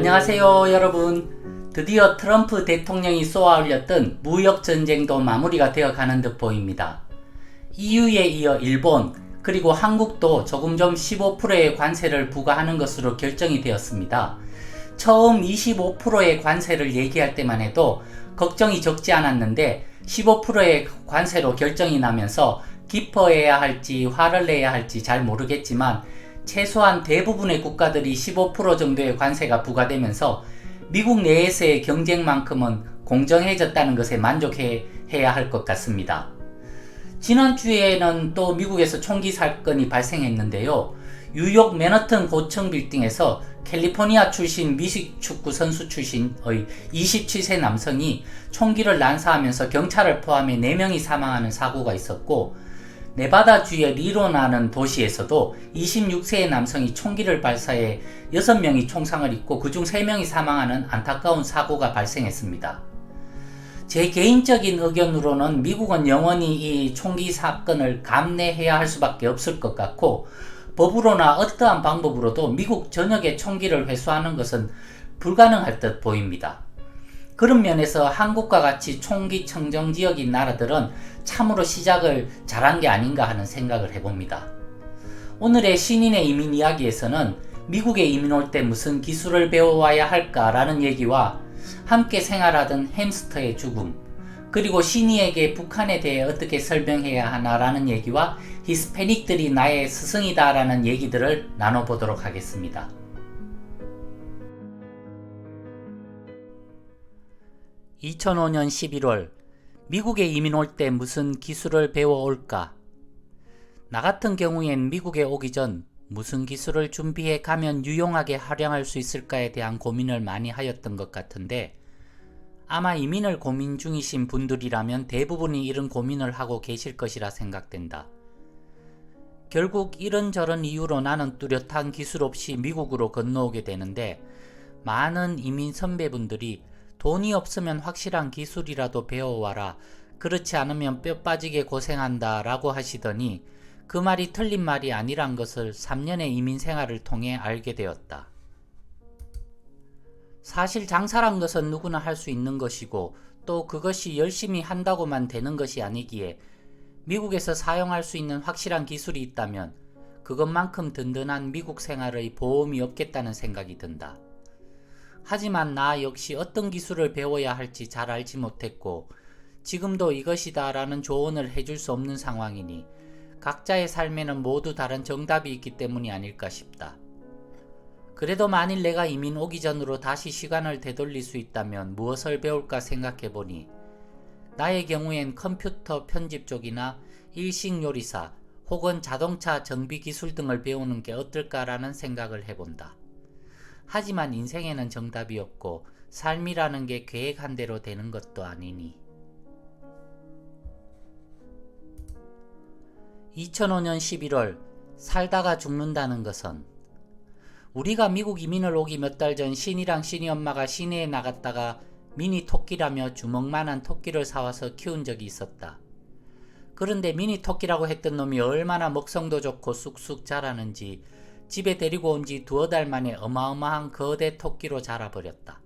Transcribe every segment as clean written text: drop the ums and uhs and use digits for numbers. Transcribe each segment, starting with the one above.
안녕하세요 여러분. 드디어 트럼프 대통령이 쏘아올렸던 무역전쟁도 마무리가 되어가는 듯 보입니다. EU에 이어 일본 그리고 한국도 조금 좀 15%의 관세를 부과하는 것으로 결정이 되었습니다. 처음 25%의 관세를 얘기할 때만 해도 걱정이 적지 않았는데 15%의 관세로 결정이 나면서 기뻐해야 할지 화를 내야 할지 잘 모르겠지만 최소한 대부분의 국가들이 15% 정도의 관세가 부과되면서 미국 내에서의 경쟁만큼은 공정해졌다는 것에 만족해야 할 것 같습니다. 지난주에는 또 미국에서 총기 사건이 발생했는데요. 뉴욕 맨하튼 고층 빌딩에서 캘리포니아 출신 미식축구 선수 출신의 27세 남성이 총기를 난사하면서 경찰을 포함해 4명이 사망하는 사고가 있었고, 네바다주의 리로나는 도시에서도 26세의 남성이 총기를 발사해 6명이 총상을 입고 그중 3명이 사망하는 안타까운 사고가 발생했습니다. 제 개인적인 의견으로는 미국은 영원히 이 총기 사건을 감내해야 할 수밖에 없을 것 같고, 법으로나 어떠한 방법으로도 미국 전역에 총기를 회수하는 것은 불가능할 듯 보입니다. 그런 면에서 한국과 같이 총기 청정 지역인 나라들은 참으로 시작을 잘한 게 아닌가 하는 생각을 해봅니다. 오늘의 신인의 이민 이야기에서는 미국에 이민 올 때 무슨 기술을 배워와야 할까라는 얘기와 함께 생활하던 햄스터의 죽음, 그리고 신이에게 북한에 대해 어떻게 설명해야 하나라는 얘기와 히스패닉들이 나의 스승이다 라는 얘기들을 나눠보도록 하겠습니다. 2005년 11월 미국에 이민 올 때 무슨 기술을 배워올까? 나 같은 경우엔 미국에 오기 전 무슨 기술을 준비해 가면 유용하게 활용할 수 있을까에 대한 고민을 많이 하였던 것 같은데, 아마 이민을 고민 중이신 분들이라면 대부분이 이런 고민을 하고 계실 것이라 생각된다. 결국 이런저런 이유로 나는 뚜렷한 기술 없이 미국으로 건너오게 되는데, 많은 이민 선배분들이 돈이 없으면 확실한 기술이라도 배워와라, 그렇지 않으면 뼈 빠지게 고생한다 라고 하시더니 그 말이 틀린 말이 아니란 것을 3년의 이민 생활을 통해 알게 되었다. 사실 장사란 것은 누구나 할 수 있는 것이고, 또 그것이 열심히 한다고만 되는 것이 아니기에 미국에서 사용할 수 있는 확실한 기술이 있다면 그것만큼 든든한 미국 생활의 보험이 없겠다는 생각이 든다. 하지만 나 역시 어떤 기술을 배워야 할지 잘 알지 못했고, 지금도 이것이다 라는 조언을 해줄 수 없는 상황이니 각자의 삶에는 모두 다른 정답이 있기 때문이 아닐까 싶다. 그래도 만일 내가 이민 오기 전으로 다시 시간을 되돌릴 수 있다면 무엇을 배울까 생각해보니, 나의 경우엔 컴퓨터 편집 쪽이나 일식 요리사 혹은 자동차 정비 기술 등을 배우는 게 어떨까라는 생각을 해본다. 하지만 인생에는 정답이 없고 삶이라는 게 계획한 대로 되는 것도 아니니. 2005년 11월 살다가 죽는다는 것은, 우리가 미국 이민을 오기 몇 달 전 신이랑 신이 엄마가 시내에 나갔다가 미니 토끼라며 주먹만한 토끼를 사와서 키운 적이 있었다. 그런데 미니 토끼라고 했던 놈이 얼마나 먹성도 좋고 쑥쑥 자라는지 집에 데리고 온 지 2-3달 만에 어마어마한 거대 토끼로 자라버렸다.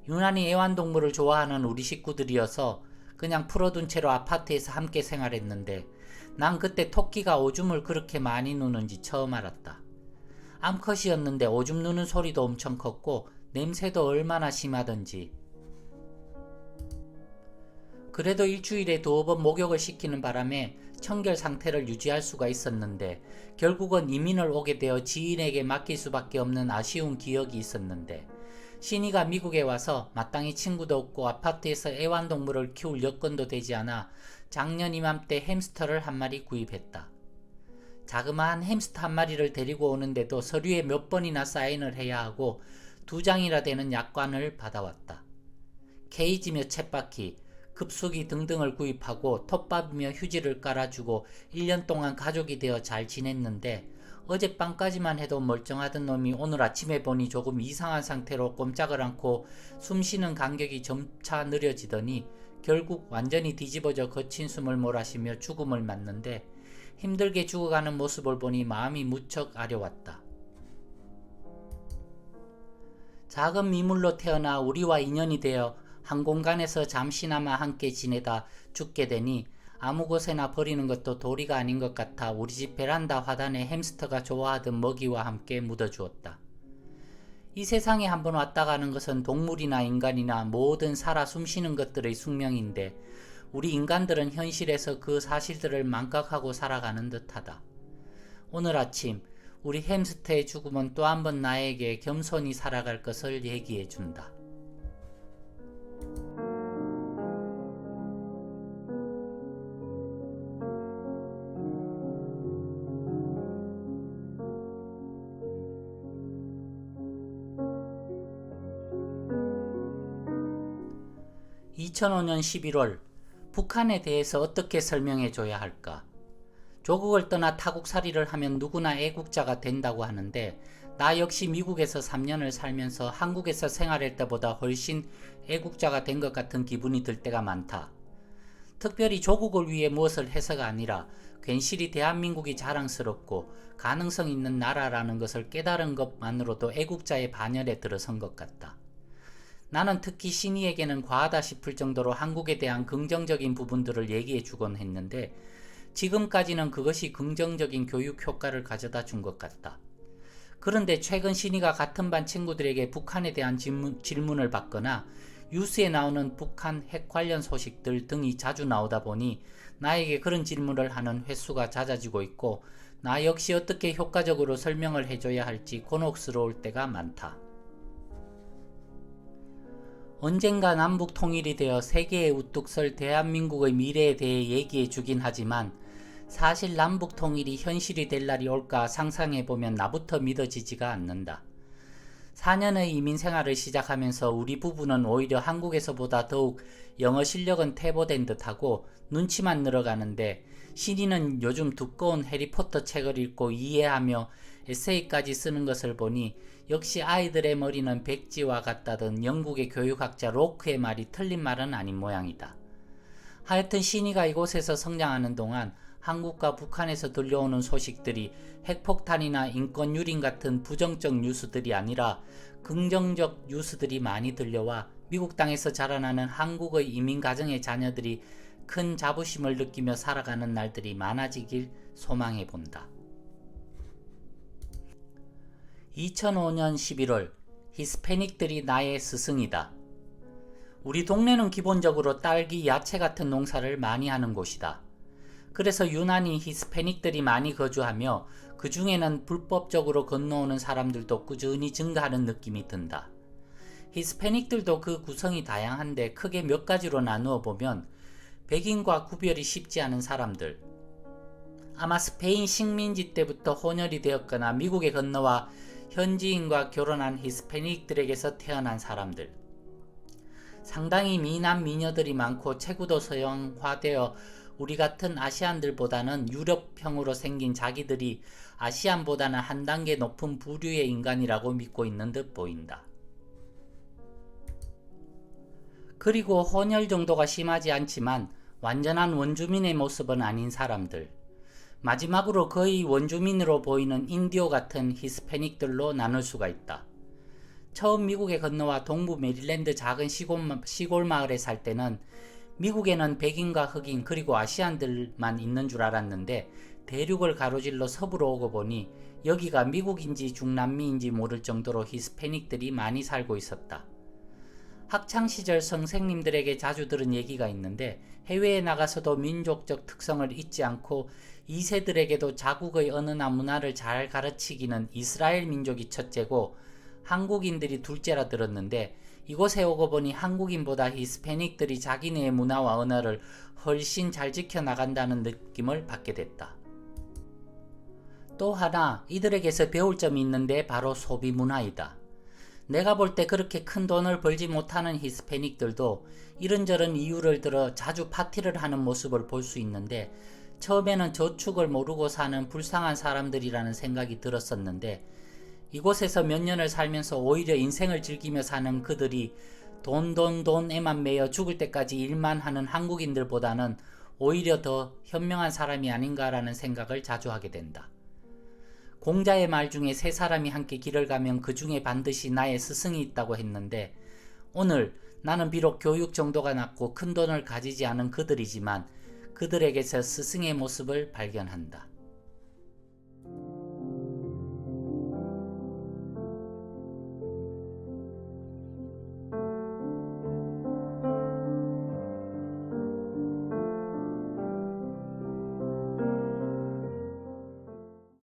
유난히 애완동물을 좋아하는 우리 식구들이어서 그냥 풀어둔 채로 아파트에서 함께 생활했는데, 난 그때 토끼가 오줌을 그렇게 많이 누는지 처음 알았다. 암컷이었는데 오줌 누는 소리도 엄청 컸고 냄새도 얼마나 심하던지. 그래도 일주일에 2번 목욕을 시키는 바람에 청결 상태를 유지할 수가 있었는데, 결국은 이민을 오게 되어 지인에게 맡길 수밖에 없는 아쉬운 기억이 있었는데, 신이가 미국에 와서 마땅히 친구도 없고 아파트에서 애완동물을 키울 여건도 되지 않아 작년 이맘때 햄스터를 한 마리 구입했다. 자그마한 햄스터 한 마리를 데리고 오는데도 서류에 몇 번이나 사인을 해야 하고 2장이나 되는 약관을 받아왔다. 케이지며 쳇바퀴, 급수기 등등을 구입하고 톱밥이며 휴지를 깔아주고 1년 동안 가족이 되어 잘 지냈는데, 어젯밤까지만 해도 멀쩡하던 놈이 오늘 아침에 보니 조금 이상한 상태로 꼼짝을 않고 숨쉬는 간격이 점차 느려지더니 결국 완전히 뒤집어져 거친 숨을 몰아쉬며 죽음을 맞는데, 힘들게 죽어가는 모습을 보니 마음이 무척 아려왔다. 작은 미물로 태어나 우리와 인연이 되어 한 공간에서 잠시나마 함께 지내다 죽게 되니 아무 곳에나 버리는 것도 도리가 아닌 것 같아 우리 집 베란다 화단에 햄스터가 좋아하던 먹이와 함께 묻어주었다. 이 세상에 한번 왔다 가는 것은 동물이나 인간이나 모든 살아 숨쉬는 것들의 숙명인데 우리 인간들은 현실에서 그 사실들을 망각하고 살아가는 듯하다. 오늘 아침 우리 햄스터의 죽음은 또 한 번 나에게 겸손히 살아갈 것을 얘기해준다. (2005년 11월) 북한에 대해서 어떻게 설명해줘야 할까? 조국을 떠나 타국살이를 하면 누구나 애국자가 된다고 하는데 나 역시 미국에서 3년을 살면서 한국에서 생활할 때보다 훨씬 애국자가 된 것 같은 기분이 들 때가 많다. 특별히 조국을 위해 무엇을 해서가 아니라 괜시리 대한민국이 자랑스럽고 가능성 있는 나라라는 것을 깨달은 것만으로도 애국자의 반열에 들어선 것 같다. 나는 특히 신이에게는 과하다 싶을 정도로 한국에 대한 긍정적인 부분들을 얘기해 주곤 했는데 지금까지는 그것이 긍정적인 교육 효과를 가져다 준 것 같다. 그런데 최근 신이가 같은 반 친구들에게 북한에 대한 질문을 받거나 뉴스에 나오는 북한 핵 관련 소식들 등이 자주 나오다 보니 나에게 그런 질문을 하는 횟수가 잦아지고 있고 나 역시 어떻게 효과적으로 설명을 해줘야 할지 곤혹스러울 때가 많다. 언젠가 남북 통일이 되어 세계에 우뚝 설 대한민국의 미래에 대해 얘기해 주긴 하지만 사실 남북 통일이 현실이 될 날이 올까 상상해보면 나부터 믿어지지가 않는다. 4년의 이민 생활을 시작하면서 우리 부부는 오히려 한국에서보다 더욱 영어 실력은 퇴보된 듯하고 눈치만 늘어가는데 신이는 요즘 두꺼운 해리포터 책을 읽고 이해하며 에세이까지 쓰는 것을 보니 역시 아이들의 머리는 백지와 같다던 영국의 교육학자 로크의 말이 틀린 말은 아닌 모양이다. 하여튼 신이가 이곳에서 성장하는 동안 한국과 북한에서 들려오는 소식들이 핵폭탄이나 인권 유린 같은 부정적 뉴스들이 아니라 긍정적 뉴스들이 많이 들려와 미국 땅에서 자라나는 한국의 이민 가정의 자녀들이 큰 자부심을 느끼며 살아가는 날들이 많아지길 소망해 본다. 2005년 11월 히스패닉들이 나의 스승이다. 우리 동네는 기본적으로 딸기, 야채 같은 농사를 많이 하는 곳이다. 그래서 유난히 히스패닉들이 많이 거주하며 그 중에는 불법적으로 건너오는 사람들도 꾸준히 증가하는 느낌이 든다. 히스패닉들도 그 구성이 다양한데 크게 몇 가지로 나누어 보면 백인과 구별이 쉽지 않은 사람들, 아마 스페인 식민지 때부터 혼혈이 되었거나 미국에 건너와 현지인과 결혼한 히스패닉들에게서 태어난 사람들, 상당히 미남 미녀들이 많고 체구도 서양화되어 우리 같은 아시안들보다는 유럽형으로 생긴 자기들이 아시안보다는 한 단계 높은 부류의 인간이라고 믿고 있는 듯 보인다. 그리고 혼혈 정도가 심하지 않지만 완전한 원주민의 모습은 아닌 사람들, 마지막으로 거의 원주민으로 보이는 인디오 같은 히스패닉들로 나눌 수가 있다. 처음 미국에 건너와 동부 메릴랜드 작은 시골 마을에 살 때는 미국에는 백인과 흑인 그리고 아시안들만 있는 줄 알았는데 대륙을 가로질러 서부로 오고 보니 여기가 미국인지 중남미인지 모를 정도로 히스패닉들이 많이 살고 있었다. 학창시절 선생님들에게 자주 들은 얘기가 있는데 해외에 나가서도 민족적 특성을 잊지 않고 2세들에게도 자국의 언어나 문화를 잘 가르치기는 이스라엘 민족이 첫째고 한국인들이 둘째라 들었는데 이곳에 오고 보니 한국인보다 히스패닉들이 자기네의 문화와 언어를 훨씬 잘 지켜나간다는 느낌을 받게 됐다. 또 하나 이들에게서 배울 점이 있는데 바로 소비 문화이다. 내가 볼 때 그렇게 큰 돈을 벌지 못하는 히스패닉들도 이런저런 이유를 들어 자주 파티를 하는 모습을 볼 수 있는데 처음에는 저축을 모르고 사는 불쌍한 사람들이라는 생각이 들었었는데 이곳에서 몇 년을 살면서 오히려 인생을 즐기며 사는 그들이 돈에만 매여 죽을 때까지 일만 하는 한국인들보다는 오히려 더 현명한 사람이 아닌가라는 생각을 자주 하게 된다. 공자의 말 중에 세 사람이 함께 길을 가면 그 중에 반드시 나의 스승이 있다고 했는데, 오늘 나는 비록 교육 정도가 낮고 큰 돈을 가지지 않은 그들이지만 그들에게서 스승의 모습을 발견한다.